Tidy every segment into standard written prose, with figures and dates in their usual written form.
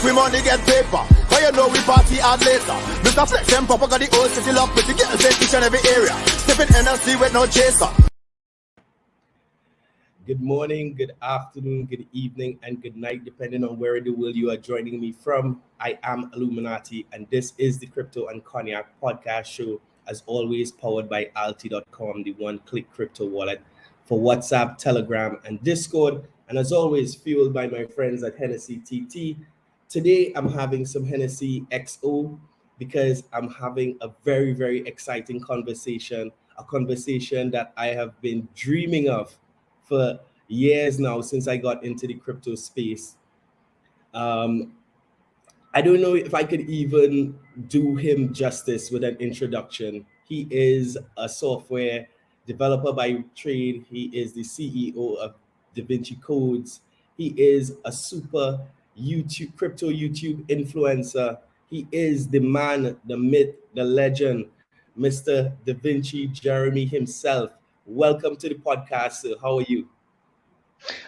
we money get paper. But you know we party hard later. Mr. Flex and Papa got the old city lock with the girls in each and every area. Sipping NLC with no chaser. Good morning, good afternoon, good evening, and good night, depending on where in the world you are joining me from. I am Alluminati, and this is the Crypto and Cognac podcast show, as always, powered by Alti.com, the one-click crypto wallet for WhatsApp, Telegram, and Discord, and as always, fueled by my friends at Hennessy TT. Today, I'm having some Hennessy XO because I'm having a very, very exciting conversation, a conversation that I have been dreaming of for years now since I got into the crypto space. I don't know if I could even do him justice with an introduction. He is a software developer by trade. He is the CEO of Davinci Codes. He is a super crypto YouTube influencer. He is the man, the myth, the legend, Mr. Davinci Jeremie himself. Welcome to the podcast, sir. How are you?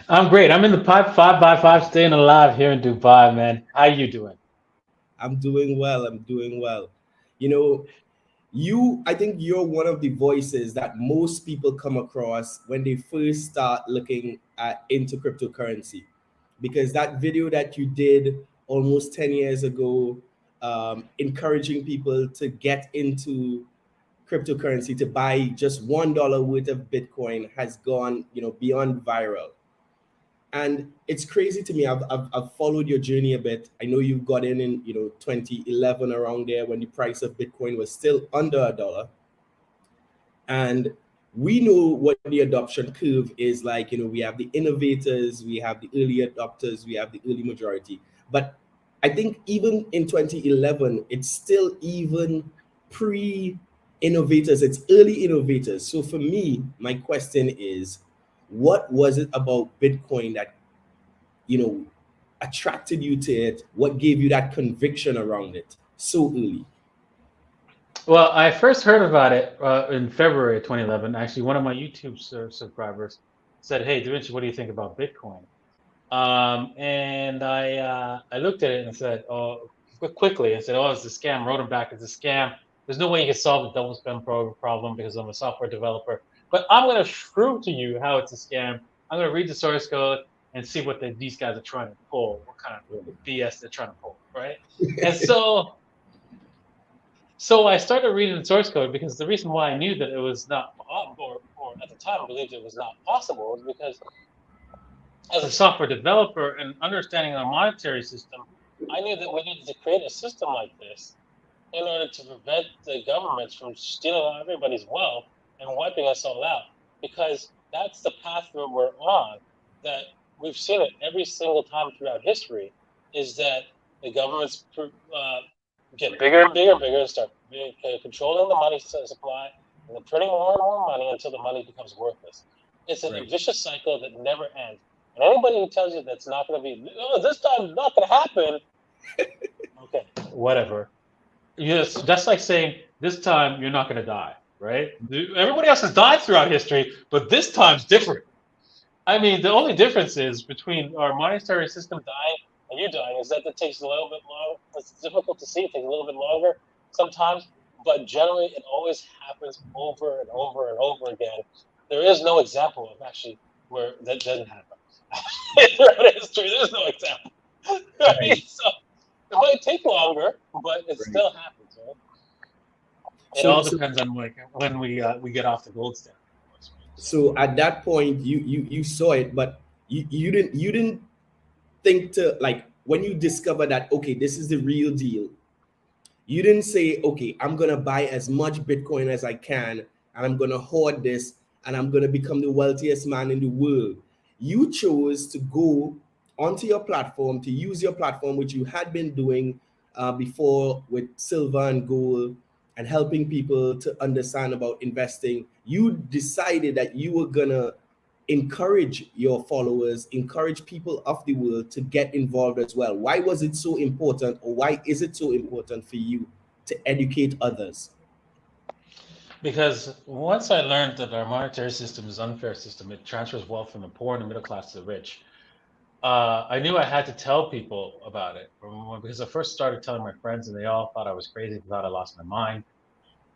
I'm great. I'm in the 5x5, staying alive here in Dubai, man. How you doing? I'm doing well. You know, I think you're one of the voices that most people come across when they first start looking into cryptocurrency. Because that video that you did almost 10 years ago, encouraging people to get into cryptocurrency, to buy just $1 worth of Bitcoin, has gone, beyond viral. And it's crazy to me. I've followed your journey a bit. I know you got in 2011, around there, when the price of Bitcoin was still under $1. And we know what the adoption curve is like. We have the innovators, we have the early adopters, we have the early majority. But I think even in 2011, it's still even pre-innovators, it's early innovators. So for me, my question is, what was it about Bitcoin that, attracted you to it? What gave you that conviction around it so early? Well, I first heard about it in February of 2011. Actually, one of my YouTube subscribers said, "Hey, Davinci, what do you think about Bitcoin?" And I looked at it and said, quickly, and said, "Oh, it's a scam." Wrote him back, "It's a scam. There's no way you can solve the double spend problem because I'm a software developer. But I'm going to prove to you how it's a scam. I'm going to read the source code and see what these guys are trying to pull, what kind of BS they're trying to pull, right?" And so I started reading the source code, because the reason why I knew that it was not, or at the time believed it was not possible, was because as a software developer and understanding our monetary system, I knew that we needed to create a system like this in order to prevent the governments from stealing everybody's wealth and wiping us all out, because that's the path that we're on. That we've seen it every single time throughout history, is that the governments get bigger and bigger and bigger, and start controlling the money supply, and they're printing more and more money until the money becomes worthless. It's a vicious cycle that never ends. And anybody who tells you that's not going to be, this time not going to happen, okay, whatever. Yes, that's like saying this time you're not going to die, right? Everybody else has died throughout history, but this time's different. I mean, the only difference is between our monetary system dying and you dying is that it takes a little bit longer. It's difficult to see. It takes a little bit longer sometimes, but generally it always happens over and over and over again. There is no example of actually where that doesn't happen. Throughout history, there's no example. Right? So it might take longer, but it still happens, right? It all depends on when we get off the gold standard. So at that point, you saw it, but you didn't think to, like, when you discover that, okay, this is the real deal, you didn't say, okay, I'm gonna buy as much Bitcoin as I can, and I'm gonna hoard this, and I'm gonna become the wealthiest man in the world. You chose to go onto your platform, to use your platform, which you had been doing before with silver and gold, and helping people to understand about investing. You decided that you were gonna encourage your followers, encourage people of the world to get involved as well. Why was it so important, or why is it so important for you to educate others? Because once I learned that our monetary system is an unfair system, it transfers wealth from the poor and the middle class to the rich. I knew I had to tell people about it because I first started telling my friends, and they all thought I was crazy, thought I lost my mind.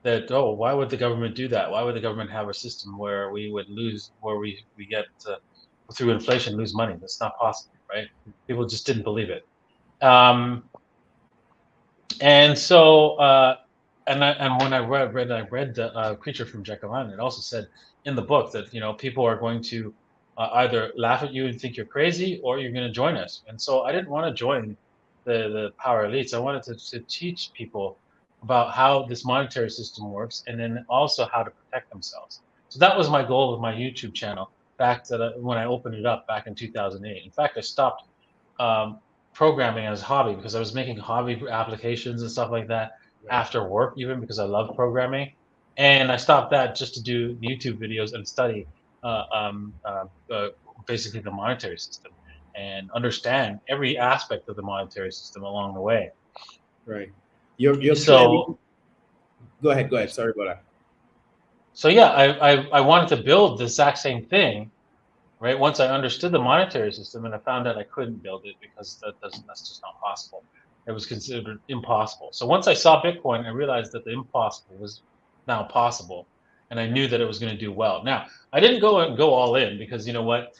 That, oh, why would the government do that? Why would the government have a system where we would lose, where we get through inflation lose money? That's not possible, right? People just didn't believe it. And so, and when I read the Creature from Jekyll Island, it also said in the book that people are going to either laugh at you and think you're crazy, or you're going to join us. And so I didn't want to join the power elites. I wanted to teach people about how this monetary system works, and then also how to protect themselves. So that was my goal with my YouTube channel back to when I opened it up back in 2008. In fact, I stopped um, programming as a hobby because I was making hobby applications and stuff like that after work, even because I love programming. And I stopped that just to do YouTube videos and study uh, um, uh, uh, basically the monetary system and understand every aspect of the monetary system along the way. Right. You're clearly. So, Go ahead. Go ahead. Sorry about that. so yeah, I wanted to build the exact same thing, right? Once I understood the monetary system, and I found out I couldn't build it because that's just not possible. It was considered impossible. So once I saw Bitcoin, I realized that the impossible was now possible, and I knew that it was going to do well. Now, I didn't go all in, because you know what?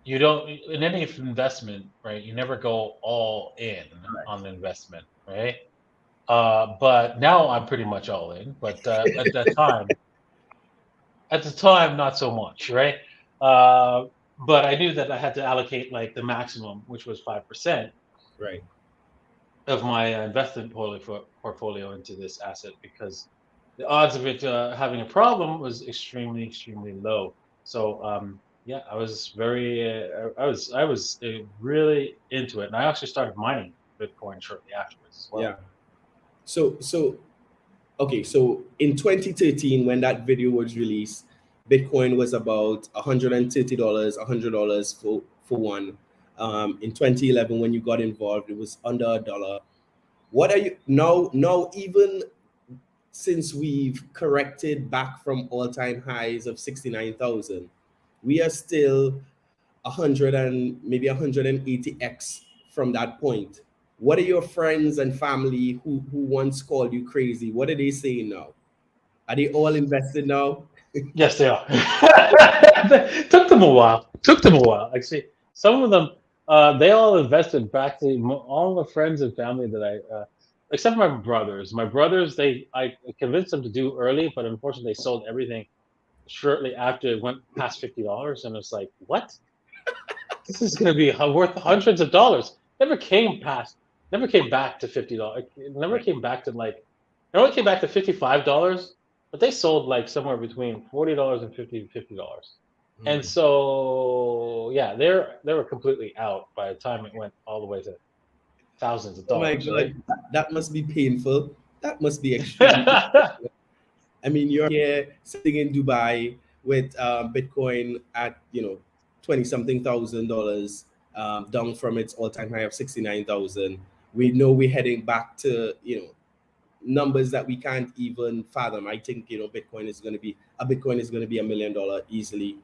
You don't, in any investment, right? You never go all in on the investment, right? But now I'm pretty much all in. But at the time, not so much, right? Uh, but I knew that I had to allocate like the maximum, which was 5% Right. of my investment portfolio into this asset, because the odds of it having a problem was extremely, extremely low. So yeah, I was really into it, and I actually started mining Bitcoin shortly afterwards as well. Yeah. So okay, so in 2013, when that video was released, Bitcoin was about $130, $100 for one. In 2011, when you got involved, it was under $1. What are you now? Now, even since we've corrected back from all-time highs of 69,000, we are still 100 and maybe 180x from that point. What are your friends and family who once called you crazy? What are they saying now? Are they all invested now? Yes, they are. Took them a while. Actually, some of them, they all invested back to all the friends and family that except for my brothers. My brothers, I convinced them to do early, but unfortunately, they sold everything shortly after it went past $50, and it's like, what? This is going to be worth hundreds of dollars. Never came back to $50. It never Right. came back to it only came back to $55, but they sold like somewhere between $40 and $50. And so yeah, they were completely out by the time it went all the way to thousands of Oh my dollars, right? God, that must be painful. That must be extremely. I mean, you're here sitting in Dubai with Bitcoin at 20 something $1,000, down from its all-time high of 69,000. We know we're heading back to numbers that we can't even fathom. I think Bitcoin is going to be $1 million easily.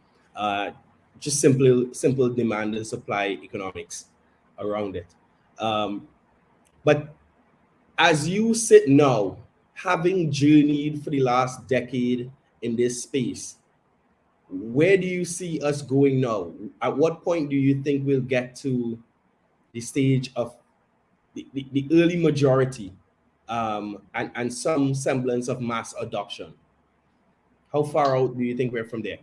Just simple demand and supply economics around it. But as you sit now, having journeyed for the last decade in this space, where do you see us going now? At what point do you think we'll get to the stage of the early majority, and some semblance of mass adoption? How far out do you think we're from there?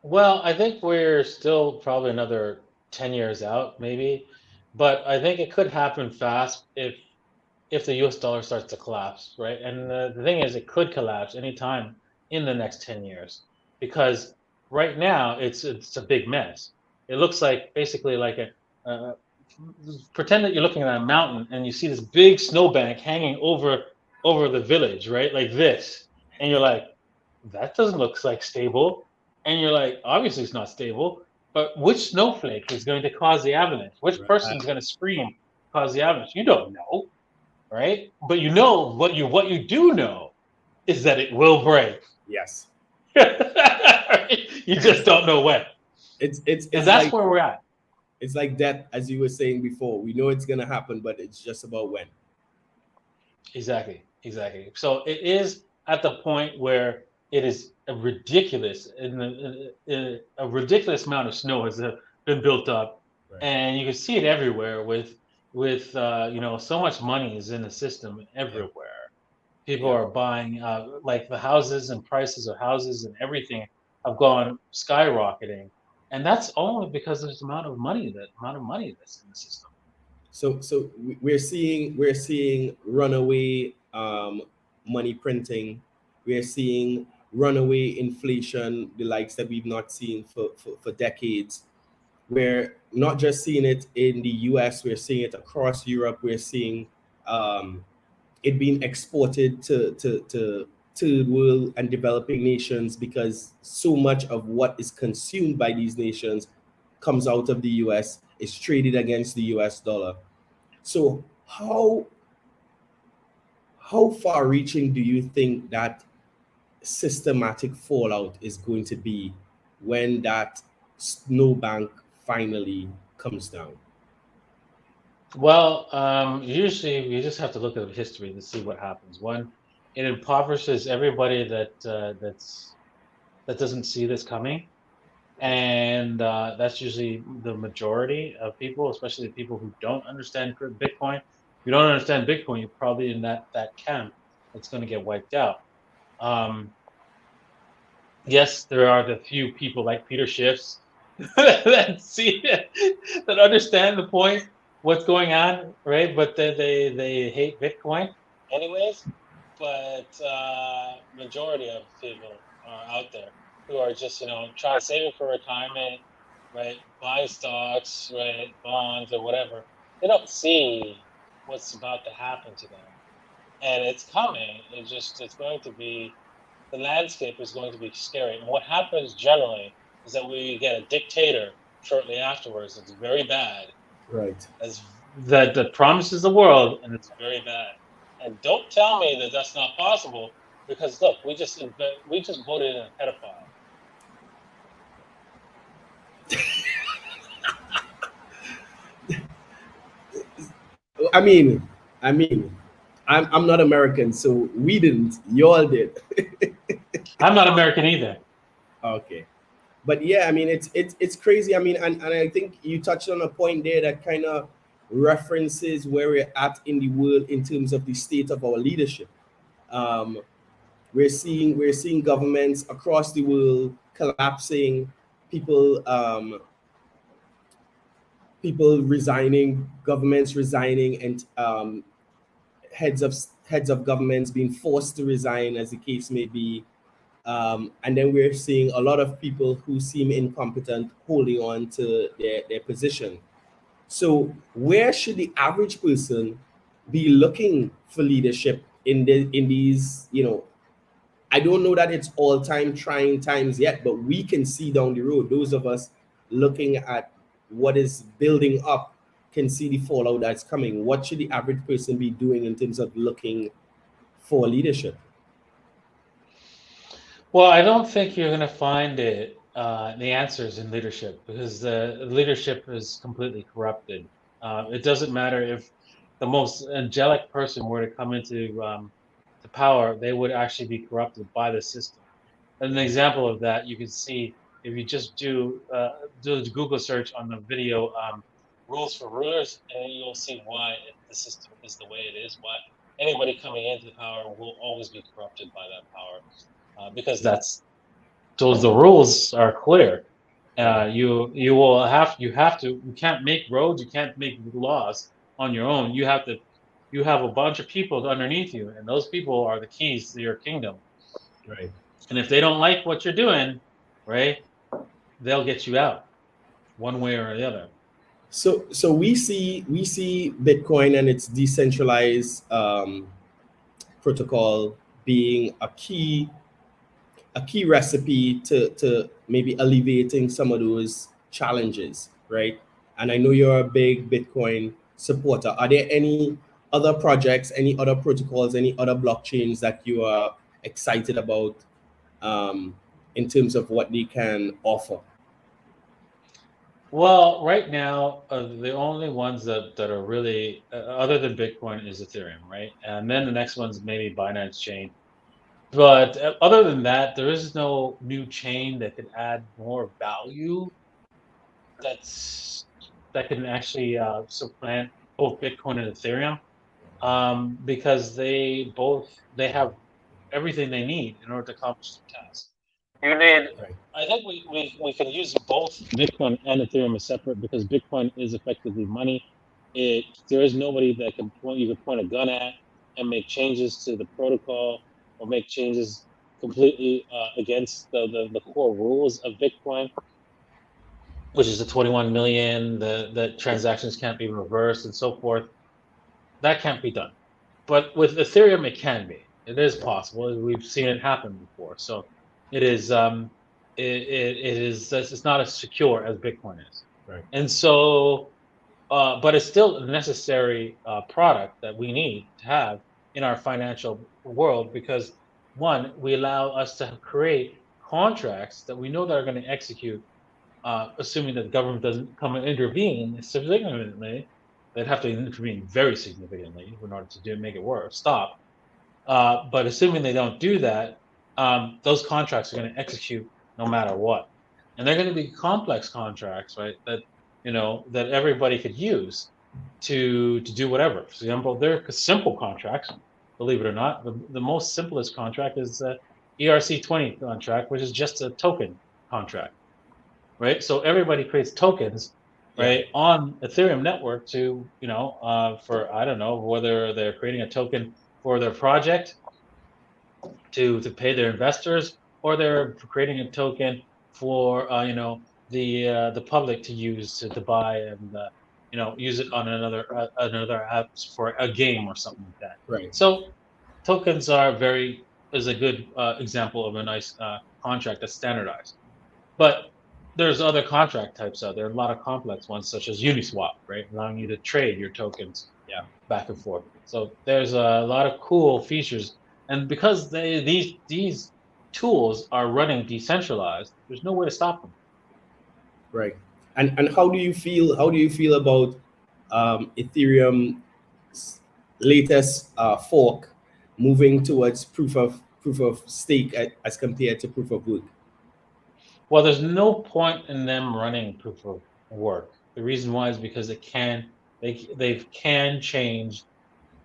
Well, I think we're still probably another 10 years out, maybe, but I think it could happen fast if the US dollar starts to collapse, right? And the thing is, it could collapse anytime in the next 10 years, because right now it's a big mess. It looks like basically like uh, pretend that you're looking at a mountain and you see this big snowbank hanging over the village, right? Like this. And you're like, that doesn't look like stable. And you're like, obviously it's not stable, but which snowflake is going to cause the avalanche? Which person is going to scream, cause the avalanche? You don't know, right? But you know what you do know is that it will break. Yes. You just don't know when. It's And that's like where we're at. It's like that, as you were saying before. We know it's gonna happen, but it's just about when. Exactly, exactly. So it is at the point where it is a ridiculous, a ridiculous amount of snow has been built up, Right. and you can see it everywhere with so much money is in the system Yeah. everywhere. People Yeah. are buying like the houses, and prices of houses and everything have gone skyrocketing, and that's only because there's the amount of money that's in the system. So we're seeing runaway money printing. We're seeing runaway inflation, the likes that we've not seen for decades. We're not just seeing it in the US, we're seeing it across Europe. We're seeing um, it being exported to third world and developing nations, because so much of what is consumed by these nations comes out of the US, is traded against the US dollar. So how far reaching do you think that systematic fallout is going to be when that snowbank finally comes down? Well, usually you just have to look at history to see what happens. One, it impoverishes everybody that doesn't see this coming, and that's usually the majority of people, especially the people who don't understand Bitcoin. If you don't understand Bitcoin, you're probably in that camp that's going to get wiped out. Um, yes, there are the few people like Peter Schiff's that see that understand the point, what's going on, right? But they hate Bitcoin anyways. But majority of people are out there who are just trying to save it for retirement, right? Buy stocks, right? Bonds or whatever. They don't see what's about to happen to them, and it's coming. It's going to be the landscape is going to be scary. And what happens generally is that we get a dictator shortly afterwards. It's very bad. Right. As that promises the world, and it's very bad. And don't tell me that that's not possible, because look, we just voted in a pedophile. I mean, I mean, I'm not American, so we didn't. Y'all did. I'm not American either. Okay. But yeah, I mean, it's crazy. I mean, and I think you touched on a point there that kind of references where we're at in the world in terms of the state of our leadership. Um, we're seeing governments across the world collapsing, people people resigning, governments resigning, and heads of heads of governments being forced to resign, as the case may be. And then we're seeing a lot of people who seem incompetent holding on to their position. So where should the average person be looking for leadership in these, I don't know that it's all time trying times yet, but we can see down the road, those of us looking at what is building up can see the fallout that's coming. What should the average person be doing in terms of looking for leadership? Well, I don't think you're going to find the answers in leadership, because the leadership is completely corrupted. It doesn't matter if the most angelic person were to come into to power; they would actually be corrupted by the system. An example of that you can see if you just do a Google search on the video "rules for rulers," and you'll see why the system is the way it is. Why anybody coming into power will always be corrupted by that power, because the rules are clear. You can't make roads, you can't make laws on your own. You have a bunch of people underneath you, and those people are the keys to your kingdom. Right. And if they don't like what you're doing, right, they'll get you out one way or the other. So we see Bitcoin and its decentralized protocol being a key recipe to maybe alleviating some of those challenges, right? And I know you're a big Bitcoin supporter. Are there any other projects, any other protocols, any other blockchains that you are excited about in terms of what they can offer? Well, right now, the only ones that are really other than Bitcoin is Ethereum, right? And then the next one's maybe Binance Chain. But other than that, there is no new chain that could add more value that's that can actually supplant both Bitcoin and Ethereum, because they have everything they need in order to accomplish the task. You need. Right. I think we can use both Bitcoin and Ethereum as separate because Bitcoin is effectively money. There is nobody that you can point a gun at and make changes to the protocol or make changes completely against the core rules of Bitcoin, which is the 21 million, the transactions can't be reversed and so forth. That can't be done. But with Ethereum, it can be. It is possible. We've seen it happen before. So it is. It is. It's not as secure as Bitcoin is. Right. And so, but it's still a necessary product that we need to have in our financial world because one, we allow us to create contracts that we know that are going to execute, assuming that the government doesn't come and intervene significantly. They'd have to intervene very significantly in order to make it work, stop. But assuming they don't do that, those contracts are going to execute no matter what, and they're going to be complex contracts, right? That everybody could use to do whatever. For example, they're simple contracts. Believe it or not, the most simplest contract is the ERC20 contract, which is just a token contract, right? So everybody creates tokens, right, on Ethereum network to, for I don't know whether they're creating a token for their project to pay their investors, or they're creating a token for the public to use to buy and use it on another app for a game or something like that. Right. So tokens is a good example of a nice contract that's standardized. But there's other contract types out there, a lot of complex ones such as Uniswap, right, allowing you to trade your tokens back and forth. So there's a lot of cool features, and because these tools are running decentralized, there's no way to stop them. Right. And how do you feel? How do you feel about Ethereum's latest fork moving towards proof of stake as compared to proof of work? Well, there's no point in them running proof of work. The reason why is because they can change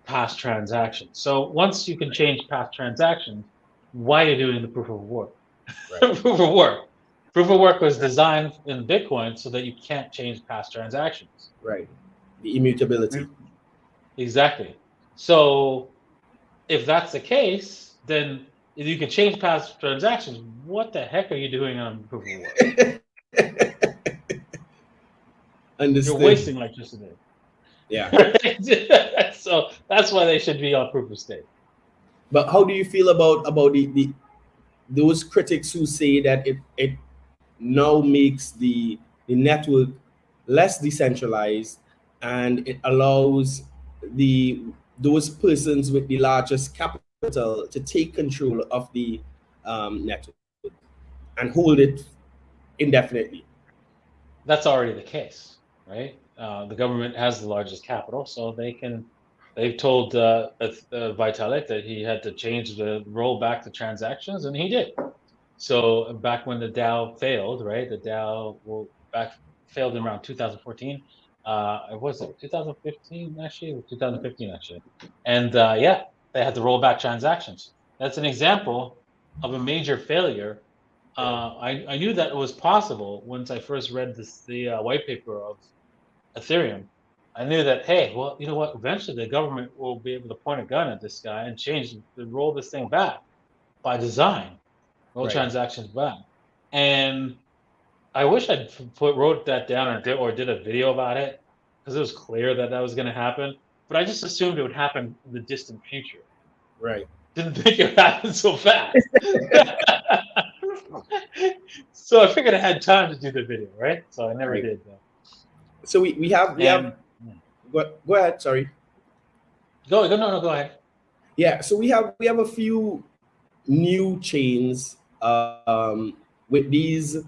past transactions. So once you can change past transactions, why are you doing the proof of work? Right. Proof of work. Proof of work was designed in Bitcoin so that you can't change past transactions. Right. The immutability. Exactly. So if that's the case, then if you can change past transactions, what the heck are you doing on proof of work? Understood. You're wasting electricity. Yeah. So that's why they should be on proof of stake. But how do you feel about those critics who say that it now makes the network less decentralized and it allows those persons with the largest capital to take control of the network and hold it indefinitely? That's already the case, right? The government has the largest capital, so they've told Vitalik that he had to roll back the transactions, and he did. So back when the DAO failed, right? The DAO failed in around 2014. Was it 2015 actually? Or 2015 actually. And they had to roll back transactions. That's an example of a major failure. I knew that it was possible once I first read the white paper of Ethereum. I knew that, hey, well, you know what? Eventually, the government will be able to point a gun at this guy and roll this thing back by design, roll transactions back. And I wish I'd wrote that down or did a video about it, because it was clear that was going to happen. But I just assumed it would happen in the distant future. Right. Didn't think it would happen so fast. So I figured I had time to do the video, right? So I never did. So we have go ahead. Sorry. Go ahead. Yeah. So we have a few new chains with these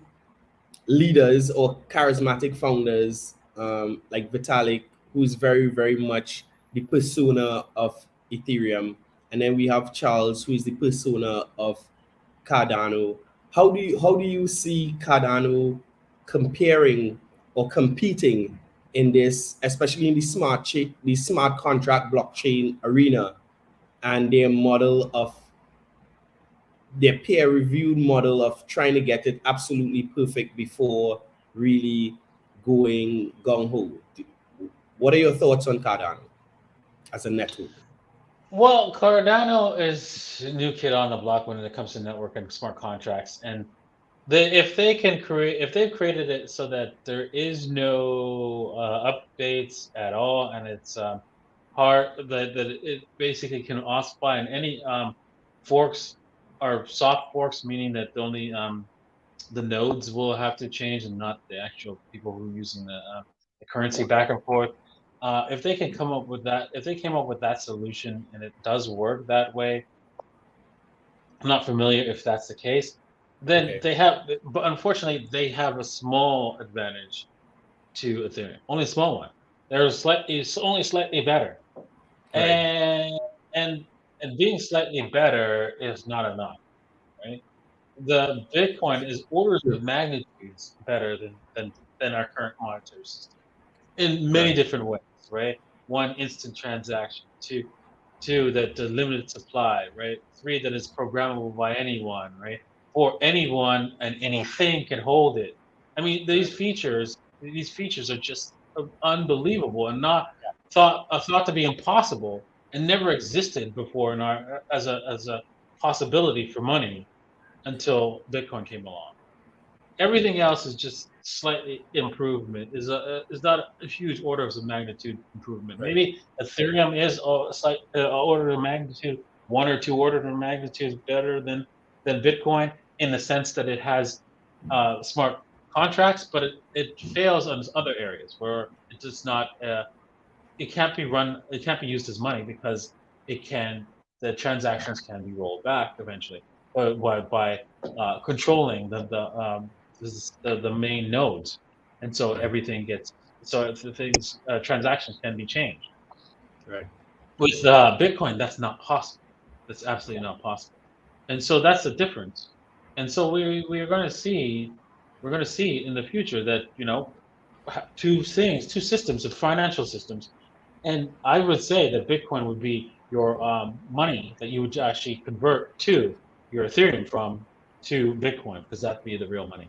leaders or charismatic founders like Vitalik, who's very, very much the persona of Ethereum, and then we have Charles, who is the persona of Cardano. How do you see Cardano comparing or competing in this, especially in the smart contract blockchain arena, and their peer-reviewed model of trying to get it absolutely perfect before really going gung-ho? What are your thoughts on Cardano as a network? Well, Cardano is a new kid on the block when it comes to network and smart contracts, and if they've created it so that there is no updates at all, and it's hard that it basically can occupy in any forks or soft forks, meaning that the nodes will have to change and not the actual people who are using the currency back and forth. If they can come up with that, if they came up with that solution and it does work that way, I'm not familiar if that's the case. Then Okay. they have, but unfortunately, they have a small advantage to Ethereum, only a small one. It's only slightly better, Right. and and and being slightly better is not enough, right? The Bitcoin is orders Sure. of magnitudes better than our current monetary system in many Right. different ways, right? One, instant transaction. Two, that the limited supply, right? Three, that it's programmable by anyone, right? Four, anyone and anything can hold it. I mean, Right. these features are just unbelievable and not thought to be impossible and never existed before in our as a possibility for money until Bitcoin came along. Everything else is just slightly improvement. Is not a huge orders of magnitude improvement. Right. Maybe Ethereum is a slight order of magnitude, one or two order of magnitude better than Bitcoin in the sense that it has smart contracts, but it fails on other areas where it does not. It can't be run. It can't be used as money because it can. The transactions can be rolled back eventually, by controlling the main nodes, and so Right. everything gets if the things transactions can be changed. Right. With Bitcoin, that's not possible. That's absolutely not possible, and so that's the difference. And so we are going to see in the future that two systems of financial systems, and I would say that Bitcoin would be your money that you would actually convert to your Ethereum from to Bitcoin because that'd be the real money.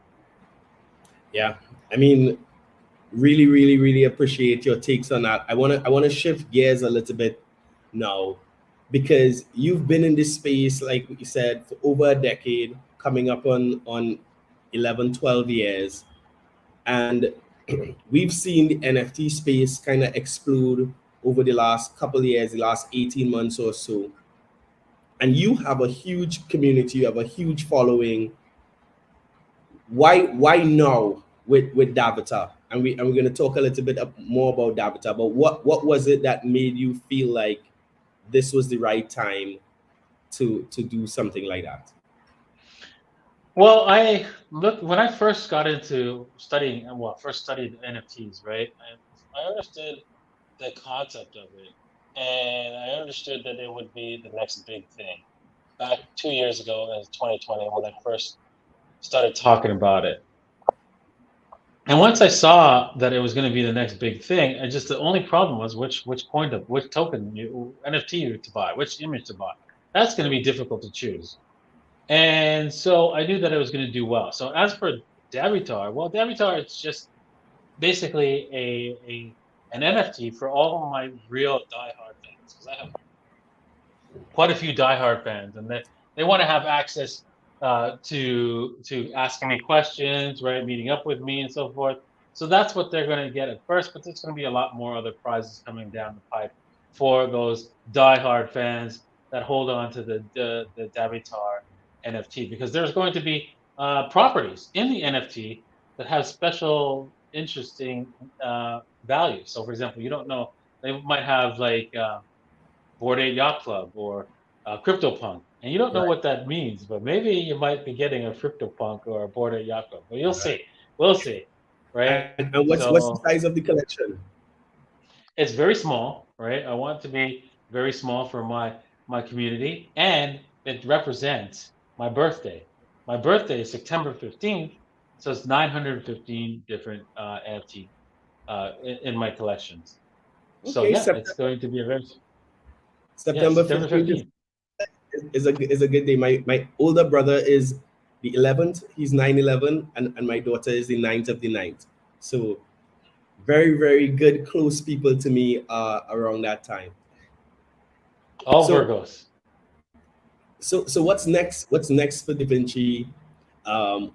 Yeah. I mean, really, really, really appreciate your takes on that. I wanna shift gears a little bit now, because you've been in this space, like you said, for over a decade, coming up on 11, 12 years. And we've seen the NFT space kind of explode over the last couple of years, the last 18 months or so. And you have a huge community, you have a huge following. Why now with Davitar? And we're going to talk a little bit more about Davitar. But what was it that made you feel like this was the right time to do something like that? Well, I look when I first got into studying, first studied NFTs, right? I understood the concept of it, and I understood that it would be the next big thing. Back 2 years ago, in 2020, when I first started talking about it, and once I saw that it was going to be the next big thing, the only problem was which token NFT to buy, which image to buy. That's going to be difficult to choose. And so I knew that it was going to do well. So as for Davitar, well, Davitar is just basically an NFT for all of my real diehard fans because I have quite a few diehard fans, and they want to have access to asking me questions, right, meeting up with me, and so forth. So that's what they're going to get at first, but there's going to be a lot more other prizes coming down the pipe for those diehard fans that hold on to the Davitar NFT because there's going to be properties in the NFT that have special, interesting value. So, for example, you don't know they might have like Bored Ape Yacht Club or CryptoPunk, and you don't know Right. what that means, but maybe you might be getting a CryptoPunk or a Bored Ape Yacht Club. But you'll Right. see. We'll see, right? And what's the So size of the collection? it's very small, right? I want it to be very small for my community, and it represents my birthday. My birthday is September 15th, so it's 915 different NFT in my collections. So Okay, yeah, it's going to be a very yeah September September 15th 15th. is a good day. My older brother is the 11th. He's 9/11, and my daughter is the 9th of the ninth. So very, very good, close people to me around that time. All So Virgos. so what's next? What's next for Davinci?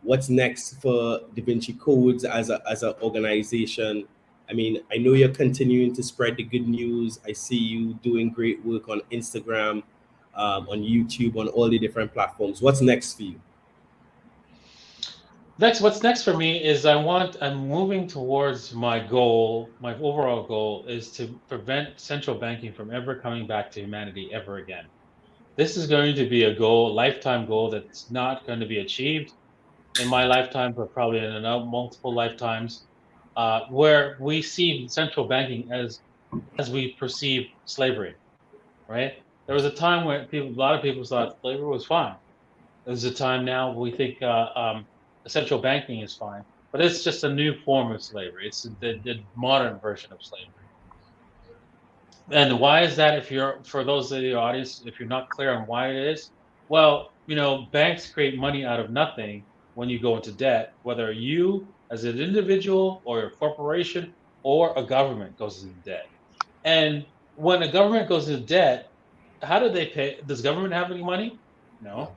What's next for Davinci Codes as an organization? I mean, I know you're continuing to spread the good news. I see you doing great work on Instagram, on YouTube, on all the different platforms. What's next for you? What's next for me is I'm moving towards my goal. My overall goal is to prevent central banking from ever coming back to humanity ever again. This is going to be a goal, lifetime goal that's not going to be achieved in my lifetime, but probably in multiple lifetimes, where we see central banking as we perceive slavery. Right? There was a time when a lot of people thought slavery was fine. There's a time now we think central banking is fine, but it's just a new form of slavery. It's the modern version of slavery. And why is that? If you're for those of the audience, if you're not clear on why it is, well, banks create money out of nothing when you go into debt, whether you as an individual or a corporation or a government goes into debt. And when a government goes into debt, how do they pay? Does government have any money? No.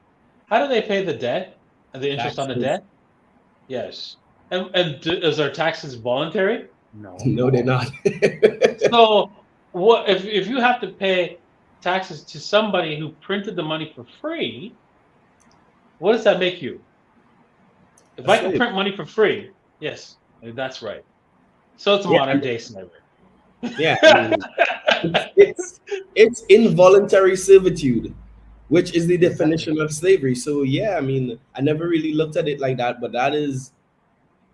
How do they pay the debt and the interest on the Taxes? debt? Yes. And is our taxes voluntary? No. No, they're not. So what if you have to pay taxes to somebody who printed the money for free? What does that make you? If A I can slave. print money for free, yes, that's right. So it's Yeah, modern day slavery. yeah. I mean, it's involuntary servitude, which is the Exactly. definition of slavery. So yeah, I mean, I never really looked at it like that, but that is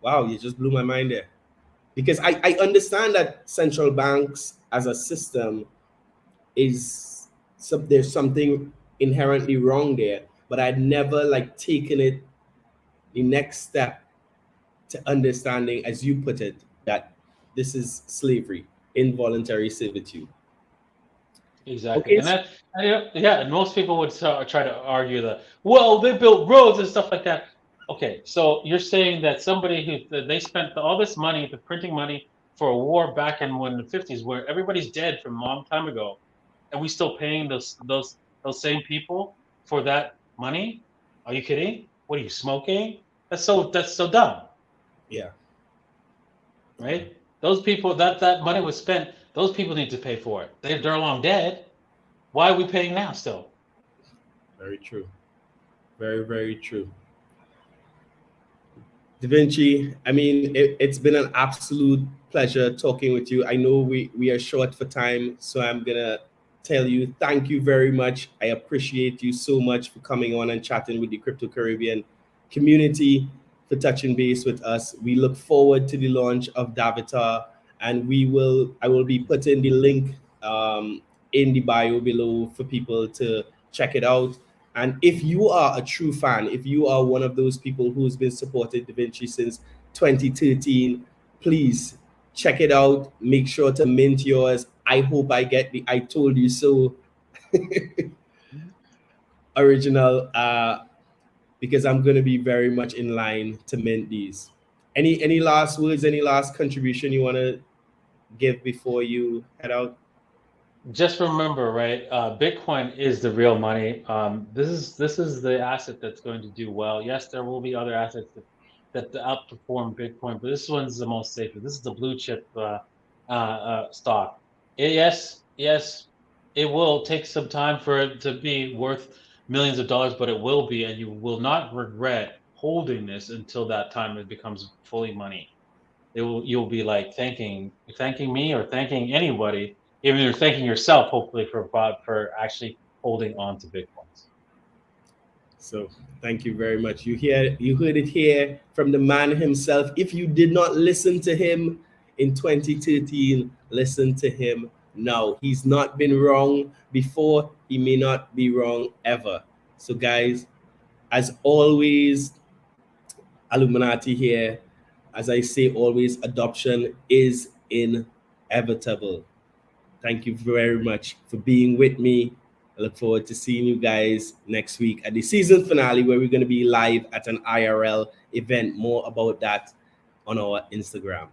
wow, you just blew my mind there. Because I understand that central banks as a system is there's something inherently wrong there, but I'd never like taken it the next step to understanding, as you put it, that this is slavery, involuntary servitude. Exactly, Okay, and yeah, and most people would try to argue that, well, they built roads and stuff like that. Okay, so you're saying that somebody that they spent all this money, the printing money for a war back in when the 50s, where everybody's dead from a long time ago, and we still paying those same people for that money? Are you kidding? What are you smoking? That's so dumb, yeah, right? Those people that money was spent. Those people need to pay for it. They're long dead. Why are we paying now still? very true. Very, very true. Da Vinci, I mean, it's been an absolute pleasure talking with you. I know we are short for time, so I'm going to tell you thank you very much. I appreciate you so much for coming on and chatting with the Crypto Caribbean community, for touching base with us. We look forward to the launch of Davitar, and I will be putting the link in the bio below for people to check it out. And if you are a true fan, if you are one of those people who's been supported Davinci since 2013, please check it out. Make sure to mint yours. I hope I get the I told you so original, because I'm going to be very much in line to mint these. Any last words, any last contribution you want to give before you head out? Just remember, right? Bitcoin is the real money. This is the asset that's going to do well. Yes, there will be other assets that outperform Bitcoin, but this one's the most safe. This is the blue chip stock. Yes, it will take some time for it to be worth millions of dollars, but it will be, and you will not regret holding this until that time it becomes fully money. You'll be like thanking me or thanking anybody, even you're thanking yourself, hopefully for actually holding on to bitcoins. So thank you very much. You heard it here from the man himself. If you did not listen to him in 2013, listen to him now. He's not been wrong before. He may not be wrong ever. So guys, as always, Alluminati here. As I say always, adoption is inevitable. Thank you very much for being with me. I look forward to seeing you guys next week at the season finale, where we're going to be live at an IRL event. More about that on our Instagram.